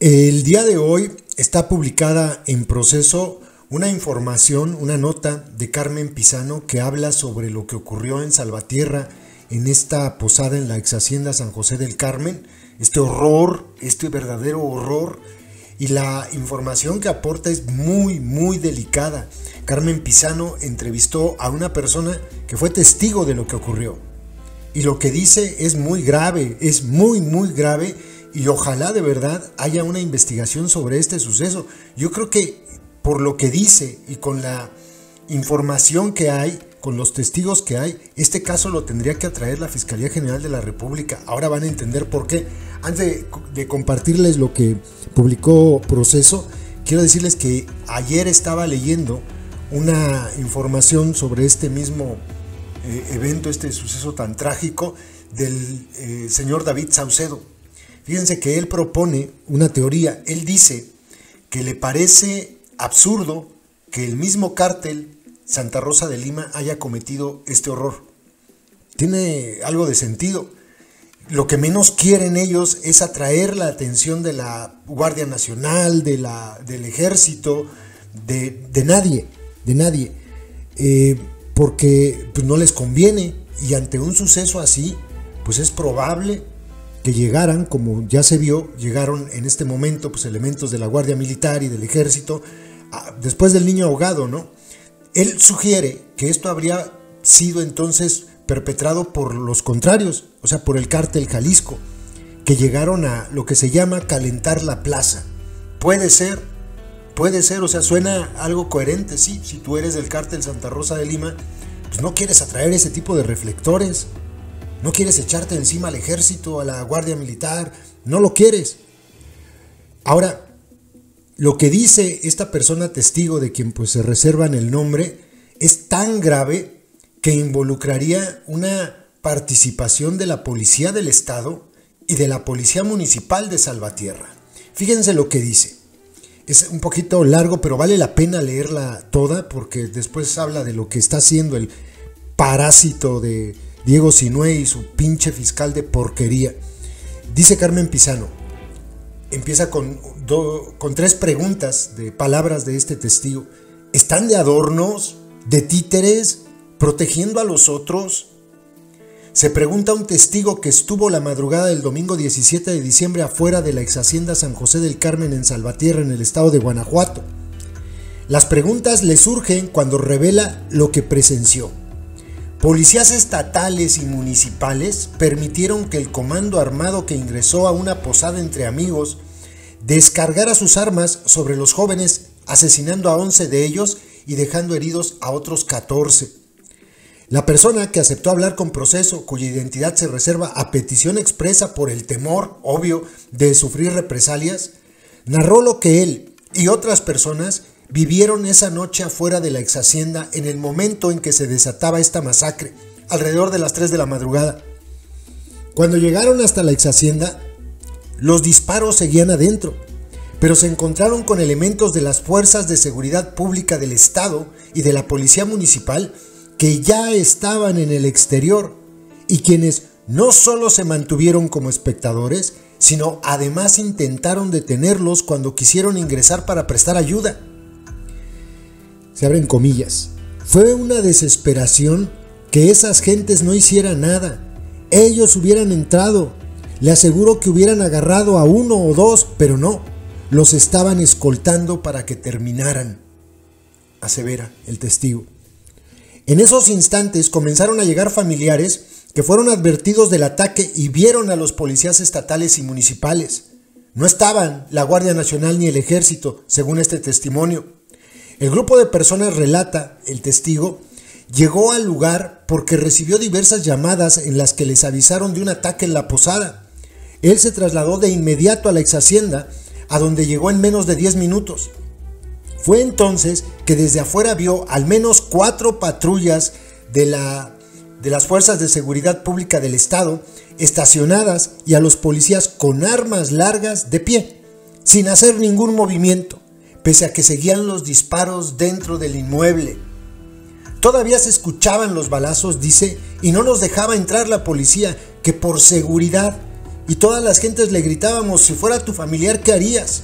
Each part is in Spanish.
El día de hoy está publicada en Proceso una información, una nota de Carmen Pizano que habla sobre lo que ocurrió en Salvatierra, en esta posada en la ex hacienda San José del Carmen, este horror, este verdadero horror, y la información que aporta es muy delicada. Carmen Pizano entrevistó a una persona que fue testigo de lo que ocurrió, y lo que dice es muy grave, es muy grave. Y ojalá de verdad haya una investigación sobre este suceso. Yo creo que por lo que dice y con la información que hay, con los testigos que hay, este caso lo tendría que atraer la Fiscalía General de la República. Ahora van a entender por qué. Antes de compartirles lo que publicó Proceso, quiero decirles que ayer estaba leyendo una información sobre este mismo evento, este suceso tan trágico del señor David Saucedo. Fíjense que él propone una teoría. Él dice que le parece absurdo que el mismo cártel Santa Rosa de Lima haya cometido este horror. Tiene algo de sentido. Lo que menos quieren ellos es atraer la atención de la Guardia Nacional, del Ejército, de nadie, porque pues, no les conviene. Y ante un suceso así, pues es probable que llegaran, como ya se vio, llegaron en este momento pues elementos de la Guardia Militar y del Ejército, después del niño ahogado, ¿no? Él sugiere que esto habría sido entonces perpetrado por los contrarios, o sea, por el cártel Jalisco, que llegaron a lo que se llama calentar la plaza. Puede ser, o sea, suena algo coherente, sí, si tú eres del cártel Santa Rosa de Lima, pues no quieres atraer ese tipo de reflectores. No quieres echarte encima al Ejército, a la Guardia Militar, no lo quieres. Ahora, lo que dice esta persona testigo de quien pues se reservan el nombre es tan grave que involucraría una participación de la Policía del Estado y de la Policía Municipal de Salvatierra. Fíjense lo que dice. Es un poquito largo, pero vale la pena leerla toda porque después habla de lo que está haciendo el parásito de Diego Sinue y su pinche fiscal de porquería. Dice Carmen Pizano, empieza con 3 preguntas de palabras de este testigo. ¿Están de adornos, de títeres, protegiendo a los otros? Se pregunta un testigo que estuvo la madrugada del domingo 17 de diciembre afuera de la ex hacienda San José del Carmen en Salvatierra, en el estado de Guanajuato. Las preguntas le surgen cuando revela lo que presenció. Policías estatales y municipales permitieron que el comando armado que ingresó a una posada entre amigos descargara sus armas sobre los jóvenes, asesinando a 11 de ellos y dejando heridos a otros 14. La persona que aceptó hablar con Proceso, cuya identidad se reserva a petición expresa por el temor, obvio, de sufrir represalias, narró lo que él y otras personas vivieron esa noche afuera de la ex hacienda en el momento en que se desataba esta masacre, alrededor de las 3 de la madrugada. Cuando llegaron hasta la ex hacienda, los disparos seguían adentro, pero se encontraron con elementos de las fuerzas de seguridad pública del Estado y de la Policía Municipal que ya estaban en el exterior y quienes no solo se mantuvieron como espectadores, sino además intentaron detenerlos cuando quisieron ingresar para prestar ayuda. Se abren comillas. Fue una desesperación que esas gentes no hicieran nada. Ellos hubieran entrado. Le aseguro que hubieran agarrado a 1 o 2, pero no. Los estaban escoltando para que terminaran, asevera el testigo. En esos instantes comenzaron a llegar familiares que fueron advertidos del ataque y vieron a los policías estatales y municipales. No estaban la Guardia Nacional ni el Ejército, según este testimonio. El grupo de personas, relata el testigo, llegó al lugar porque recibió diversas llamadas en las que les avisaron de un ataque en la posada. Él se trasladó de inmediato a la ex hacienda, a donde llegó en menos de 10 minutos. Fue entonces que desde afuera vio al menos 4 patrullas de las fuerzas de seguridad pública del Estado estacionadas y a los policías con armas largas de pie, sin hacer ningún movimiento, pese a que seguían los disparos dentro del inmueble. Todavía se escuchaban los balazos, dice, y no nos dejaba entrar la policía, que por seguridad y todas las gentes le gritábamos: si fuera tu familiar, ¿qué harías?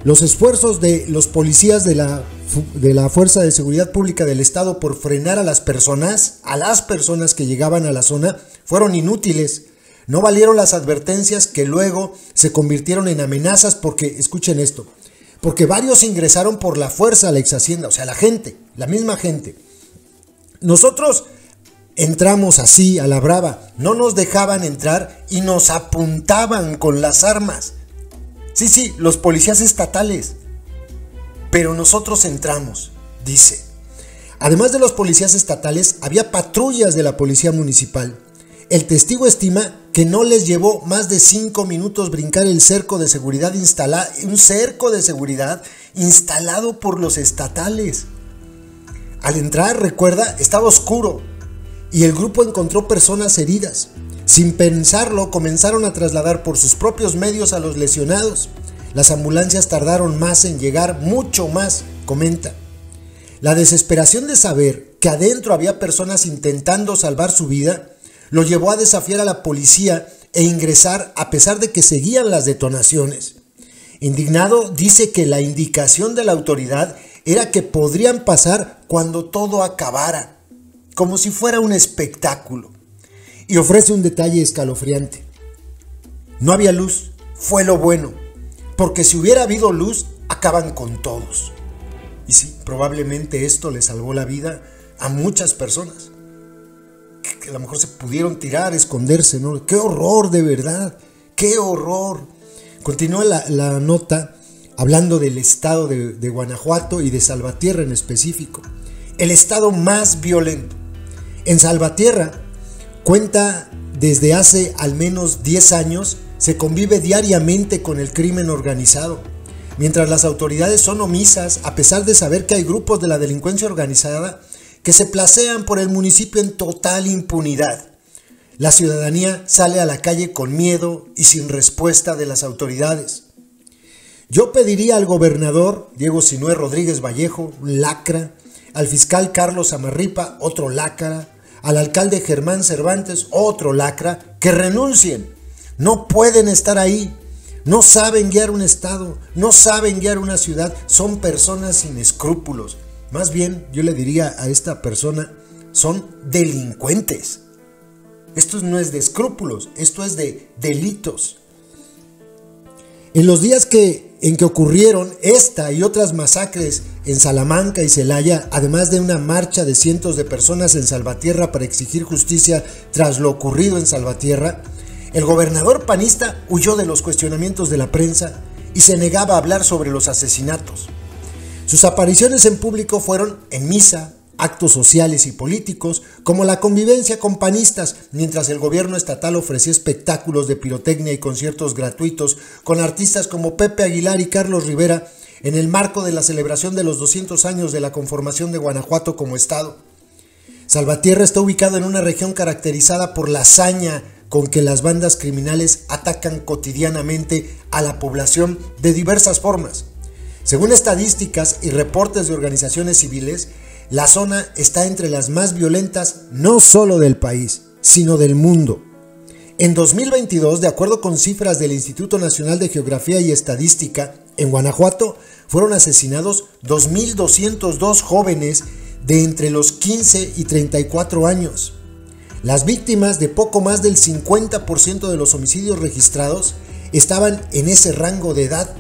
Los esfuerzos de los policías de la Fuerza de Seguridad Pública del Estado por frenar a las personas que llegaban a la zona, fueron inútiles. No valieron las advertencias que luego se convirtieron en amenazas porque, escuchen esto, porque varios ingresaron por la fuerza a la ex hacienda, o sea, la misma gente. Nosotros entramos así a la brava, no nos dejaban entrar y nos apuntaban con las armas. Sí, los policías estatales. Pero nosotros entramos, dice. Además de los policías estatales, había patrullas de la policía municipal. El testigo estima que no les llevó más de 5 minutos brincar el cerco de seguridad instalado por los estatales. Al entrar, recuerda, estaba oscuro y el grupo encontró personas heridas. Sin pensarlo, comenzaron a trasladar por sus propios medios a los lesionados. Las ambulancias tardaron más en llegar, mucho más, comenta. La desesperación de saber que adentro había personas intentando salvar su vida lo llevó a desafiar a la policía e ingresar a pesar de que seguían las detonaciones. Indignado, dice que la indicación de la autoridad era que podrían pasar cuando todo acabara, como si fuera un espectáculo. Y ofrece un detalle escalofriante. No había luz, fue lo bueno, porque si hubiera habido luz, acaban con todos. Y sí, probablemente esto le salvó la vida a muchas personas, que a lo mejor se pudieron tirar, esconderse, ¿no? ¡Qué horror, de verdad! ¡Qué horror! Continúa la nota hablando del estado de Guanajuato y de Salvatierra en específico. El estado más violento. En Salvatierra, cuenta desde hace al menos 10 años, se convive diariamente con el crimen organizado. Mientras las autoridades son omisas, a pesar de saber que hay grupos de la delincuencia organizada que se placean por el municipio en total impunidad. La ciudadanía sale a la calle con miedo y sin respuesta de las autoridades. Yo pediría al gobernador Diego Sinúe Rodríguez Vallejo, un lacra, al fiscal Carlos Amarripa, otro lacra, al alcalde Germán Cervantes, otro lacra, que renuncien. No pueden estar ahí. No saben guiar un estado, no saben guiar una ciudad. Son personas sin escrúpulos. Más bien, yo le diría a esta persona, son delincuentes. Esto no es de escrúpulos, esto es de delitos. En los días en que ocurrieron esta y otras masacres en Salamanca y Celaya, además de una marcha de cientos de personas en Salvatierra para exigir justicia tras lo ocurrido en Salvatierra, el gobernador panista huyó de los cuestionamientos de la prensa y se negaba a hablar sobre los asesinatos. Sus apariciones en público fueron en misa, actos sociales y políticos, como la convivencia con panistas, mientras el gobierno estatal ofrecía espectáculos de pirotecnia y conciertos gratuitos con artistas como Pepe Aguilar y Carlos Rivera en el marco de la celebración de los 200 años de la conformación de Guanajuato como estado. Salvatierra está ubicado en una región caracterizada por la hazaña con que las bandas criminales atacan cotidianamente a la población de diversas formas. Según estadísticas y reportes de organizaciones civiles, la zona está entre las más violentas no solo del país, sino del mundo. En 2022, de acuerdo con cifras del Instituto Nacional de Geografía y Estadística, en Guanajuato fueron asesinados 2.202 jóvenes de entre los 15 y 34 años. Las víctimas, de poco más del 50% de los homicidios registrados, estaban en ese rango de edad.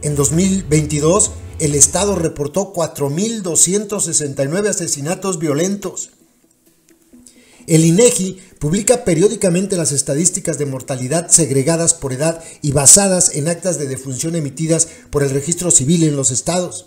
En 2022, el Estado reportó 4.269 asesinatos violentos. El INEGI publica periódicamente las estadísticas de mortalidad segregadas por edad y basadas en actas de defunción emitidas por el Registro Civil en los estados.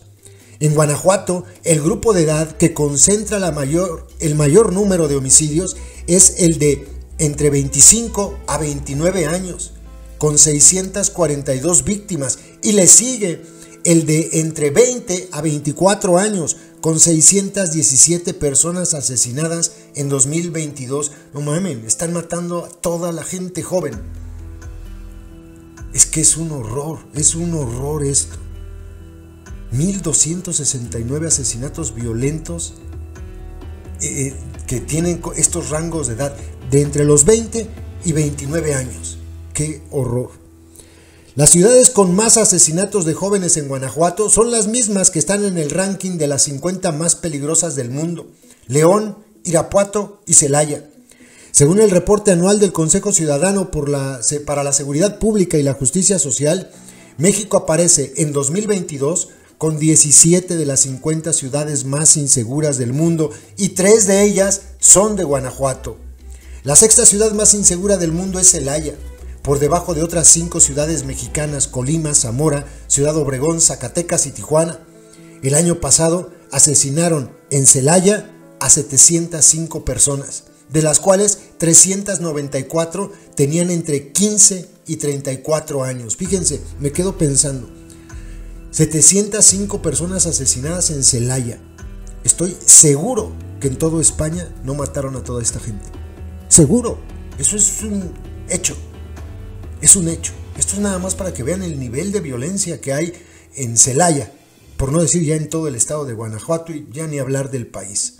En Guanajuato, el grupo de edad que concentra el mayor número de homicidios es el de entre 25 a 29 años, con 642 víctimas, y le sigue el de entre 20 a 24 años, con 617 personas asesinadas en 2022. No mames, están matando a toda la gente joven. Es que es un horror esto. 1.269 asesinatos violentos que tienen estos rangos de edad de entre los 20 y 29 años. ¡Qué horror! Las ciudades con más asesinatos de jóvenes en Guanajuato son las mismas que están en el ranking de las 50 más peligrosas del mundo: León, Irapuato y Celaya. Según el reporte anual del Consejo Ciudadano para la Seguridad Pública y la Justicia Social, México aparece en 2022 con 17 de las 50 ciudades más inseguras del mundo y 3 de ellas son de Guanajuato. La sexta ciudad más insegura del mundo es Celaya, por debajo de otras 5 ciudades mexicanas: Colima, Zamora, Ciudad Obregón, Zacatecas y Tijuana. El año pasado asesinaron en Celaya a 705 personas, de las cuales 394 tenían entre 15 y 34 años. Fíjense, me quedo pensando, 705 personas asesinadas en Celaya. Estoy seguro que en toda España no mataron a toda esta gente. Seguro, eso es un hecho. Es un hecho. Esto es nada más para que vean el nivel de violencia que hay en Celaya, por no decir ya en todo el estado de Guanajuato y ya ni hablar del país.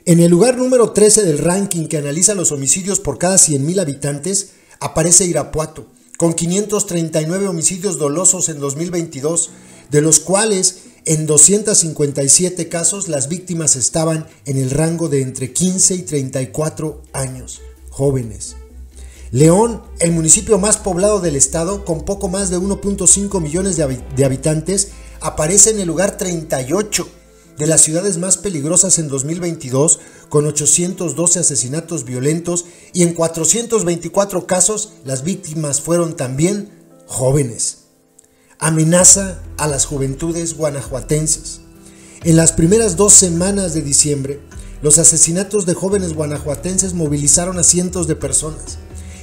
En el lugar número 13 del ranking que analiza los homicidios por cada 100,000 habitantes aparece Irapuato, con 539 homicidios dolosos en 2022, de los cuales en 257 casos las víctimas estaban en el rango de entre 15 y 34 años, jóvenes. León, el municipio más poblado del estado, con poco más de 1.5 millones de habitantes, aparece en el lugar 38 de las ciudades más peligrosas en 2022, con 812 asesinatos violentos y en 424 casos las víctimas fueron también jóvenes. Amenaza a las juventudes guanajuatenses. En las primeras 2 semanas de diciembre, los asesinatos de jóvenes guanajuatenses movilizaron a cientos de personas.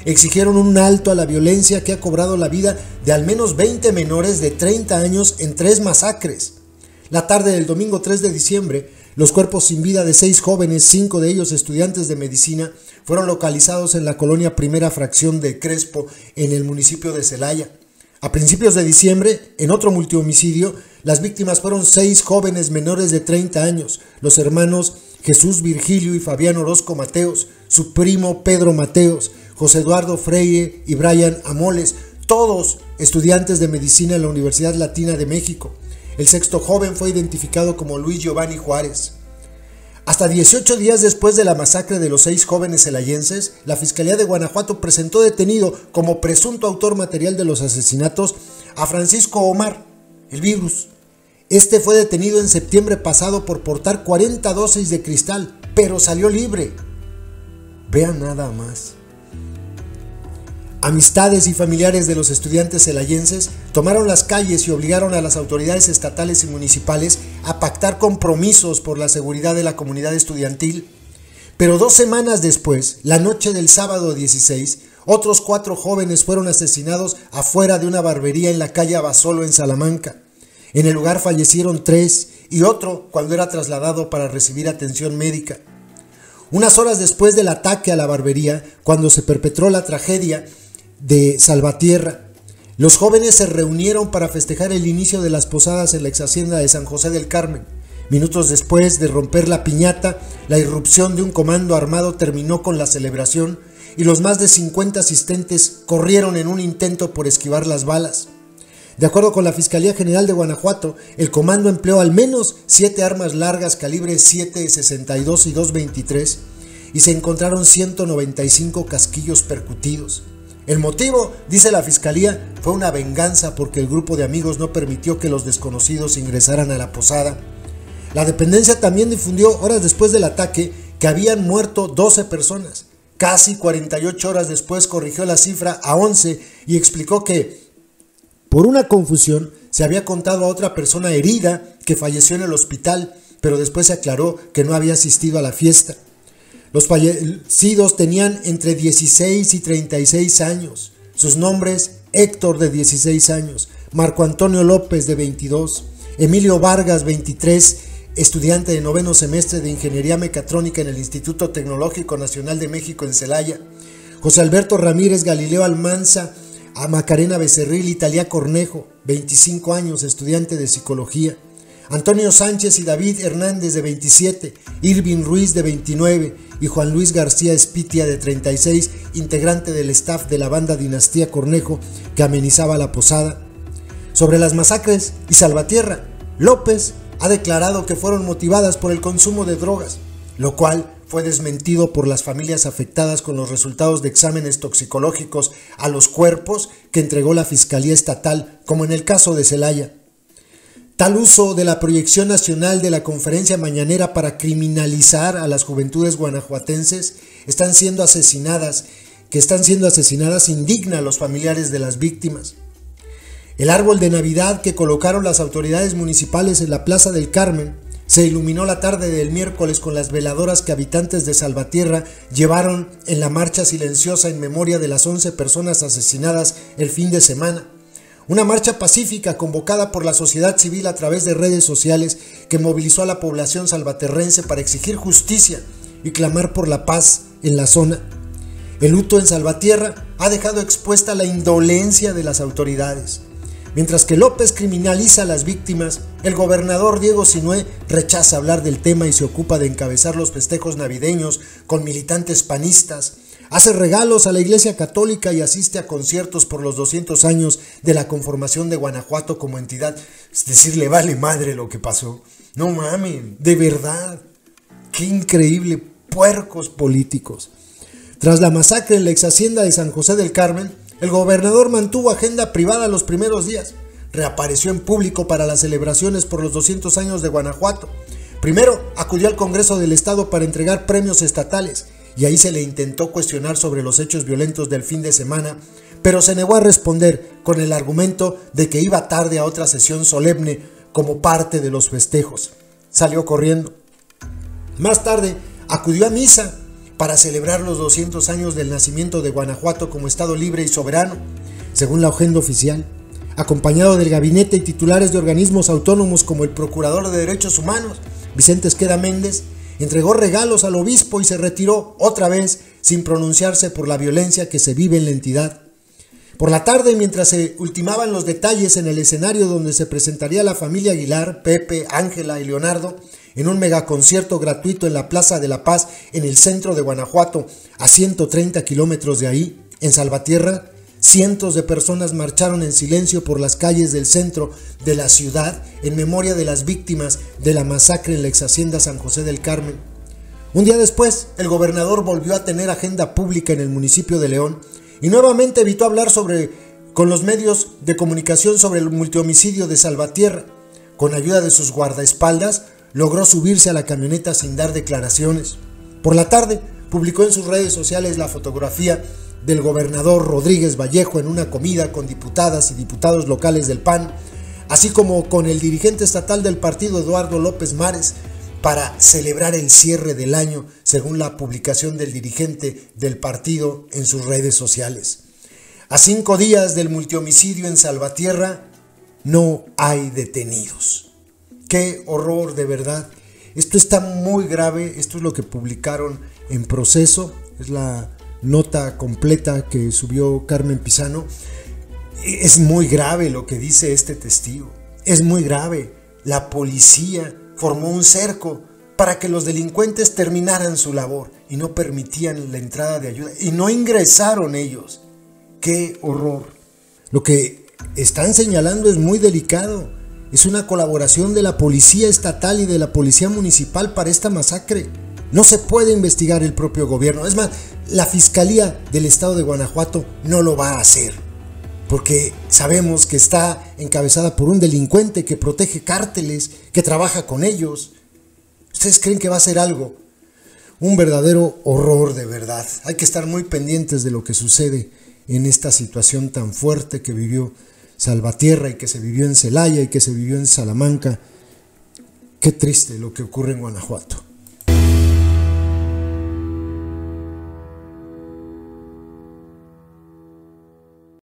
Exigieron un alto a la violencia que ha cobrado la vida de al menos 20 menores de 30 años en 3 masacres. La tarde del domingo 3 de diciembre, los cuerpos sin vida de 6 jóvenes, 5 de ellos estudiantes de medicina, fueron localizados en la colonia Primera Fracción de Crespo, en el municipio de Celaya. A principios de diciembre, en otro multihomicidio, las víctimas fueron 6 jóvenes menores de 30 años, los hermanos Jesús Virgilio y Fabián Orozco Mateos, su primo Pedro Mateos, José Eduardo Freire y Brian Amoles, todos estudiantes de medicina en la Universidad Latina de México. El sexto joven fue identificado como Luis Giovanni Juárez. Hasta 18 días después de la masacre de los 6 jóvenes celayenses, la Fiscalía de Guanajuato presentó detenido como presunto autor material de los asesinatos a Francisco Omar, el Virus. Este fue detenido en septiembre pasado por portar 40 dosis de cristal, pero salió libre. Vean nada más. Amistades y familiares de los estudiantes celayenses tomaron las calles y obligaron a las autoridades estatales y municipales a pactar compromisos por la seguridad de la comunidad estudiantil. Pero 2 semanas después, la noche del sábado 16, otros 4 jóvenes fueron asesinados afuera de una barbería en la calle Abasolo en Salamanca. En el lugar fallecieron 3 y otro cuando era trasladado para recibir atención médica. Unas horas después del ataque a la barbería, cuando se perpetró la tragedia de Salvatierra, los jóvenes se reunieron para festejar el inicio de las posadas en la ex hacienda de San José del Carmen. Minutos después de romper la piñata, la irrupción de un comando armado terminó con la celebración y los más de 50 asistentes corrieron en un intento por esquivar las balas. De acuerdo con la Fiscalía General de Guanajuato, el comando empleó al menos 7 armas largas calibre 7.62 y 2.23 y se encontraron 195 casquillos percutidos. El motivo, dice la Fiscalía, fue una venganza porque el grupo de amigos no permitió que los desconocidos ingresaran a la posada. La dependencia también difundió horas después del ataque que habían muerto 12 personas. Casi 48 horas después corrigió la cifra a 11 y explicó que, por una confusión, se había contado a otra persona herida que falleció en el hospital, pero después se aclaró que no había asistido a la fiesta. Los fallecidos tenían entre 16 y 36 años. Sus nombres: Héctor, de 16 años, Marco Antonio López, de 22, Emilio Vargas, 23, estudiante de 9º semestre de Ingeniería Mecatrónica en el Instituto Tecnológico Nacional de México en Celaya, José Alberto Ramírez, Galileo Almanza, a Macarena Becerril y Talía Cornejo, 25 años, estudiante de Psicología, Antonio Sánchez y David Hernández de 27, Irving Ruiz de 29 y Juan Luis García Espitia de 36, integrante del staff de la banda Dinastía Cornejo que amenizaba la posada. Sobre las masacres y Salvatierra, López ha declarado que fueron motivadas por el consumo de drogas, lo cual fue desmentido por las familias afectadas con los resultados de exámenes toxicológicos a los cuerpos que entregó la Fiscalía Estatal, como en el caso de Celaya. Tal uso de la proyección nacional de la conferencia mañanera para criminalizar a las juventudes guanajuatenses que están siendo asesinadas indigna a los familiares de las víctimas. El árbol de Navidad que colocaron las autoridades municipales en la Plaza del Carmen se iluminó la tarde del miércoles con las veladoras que habitantes de Salvatierra llevaron en la marcha silenciosa en memoria de las 11 personas asesinadas el fin de semana. Una marcha pacífica convocada por la sociedad civil a través de redes sociales que movilizó a la población salvaterrense para exigir justicia y clamar por la paz en la zona. El luto en Salvatierra ha dejado expuesta la indolencia de las autoridades. Mientras que López criminaliza a las víctimas, el gobernador Diego Sinue rechaza hablar del tema y se ocupa de encabezar los festejos navideños con militantes panistas. Hace regalos a la Iglesia Católica y asiste a conciertos por los 200 años de la conformación de Guanajuato como entidad. Es decir, le vale madre lo que pasó. No mames, de verdad. Qué increíble, puercos políticos. Tras la masacre en la ex hacienda de San José del Carmen, el gobernador mantuvo agenda privada los primeros días. Reapareció en público para las celebraciones por los 200 años de Guanajuato. Primero acudió al Congreso del Estado para entregar premios estatales y ahí se le intentó cuestionar sobre los hechos violentos del fin de semana, pero se negó a responder con el argumento de que iba tarde a otra sesión solemne como parte de los festejos. Salió corriendo. Más tarde acudió a misa para celebrar los 200 años del nacimiento de Guanajuato como Estado libre y soberano, según la agenda oficial, acompañado del gabinete y titulares de organismos autónomos como el Procurador de Derechos Humanos, Vicente Esqueda Méndez. Entregó regalos al obispo y se retiró otra vez sin pronunciarse por la violencia que se vive en la entidad. Por la tarde, mientras se ultimaban los detalles en el escenario donde se presentaría la familia Aguilar, Pepe, Ángela y Leonardo, en un megaconcierto gratuito en la Plaza de la Paz, en el centro de Guanajuato, a 130 kilómetros de ahí, en Salvatierra, cientos de personas marcharon en silencio por las calles del centro de la ciudad en memoria de las víctimas de la masacre en la ex hacienda San José del Carmen. Un día después, el gobernador volvió a tener agenda pública en el municipio de León y nuevamente evitó hablar con los medios de comunicación sobre el multihomicidio de Salvatierra. Con ayuda de sus guardaespaldas, logró subirse a la camioneta sin dar declaraciones. Por la tarde, publicó en sus redes sociales la fotografía del gobernador Rodríguez Vallejo en una comida con diputadas y diputados locales del PAN, así como con el dirigente estatal del partido Eduardo López Mares, para celebrar el cierre del año, según la publicación del dirigente del partido en sus redes sociales. A 5 días del multihomicidio en Salvatierra, no hay detenidos. ¡Qué horror, de verdad! Esto está muy grave, esto es lo que publicaron en Proceso, es la nota completa que subió Carmen Pizano. Es muy grave lo que dice este testigo, es muy grave. La policía formó un cerco para que los delincuentes terminaran su labor y no permitían la entrada de ayuda y no ingresaron ellos. ¡Qué horror! Lo que están señalando es muy delicado. Es una colaboración de la policía estatal y de la policía municipal para esta masacre. No se puede investigar el propio gobierno. Es más, la Fiscalía del Estado de Guanajuato no lo va a hacer, porque sabemos que está encabezada por un delincuente que protege cárteles, que trabaja con ellos. ¿Ustedes creen que va a hacer algo? Un verdadero horror, de verdad. Hay que estar muy pendientes de lo que sucede en esta situación tan fuerte que vivió Salvatierra y que se vivió en Celaya y que se vivió en Salamanca. Qué triste lo que ocurre en Guanajuato.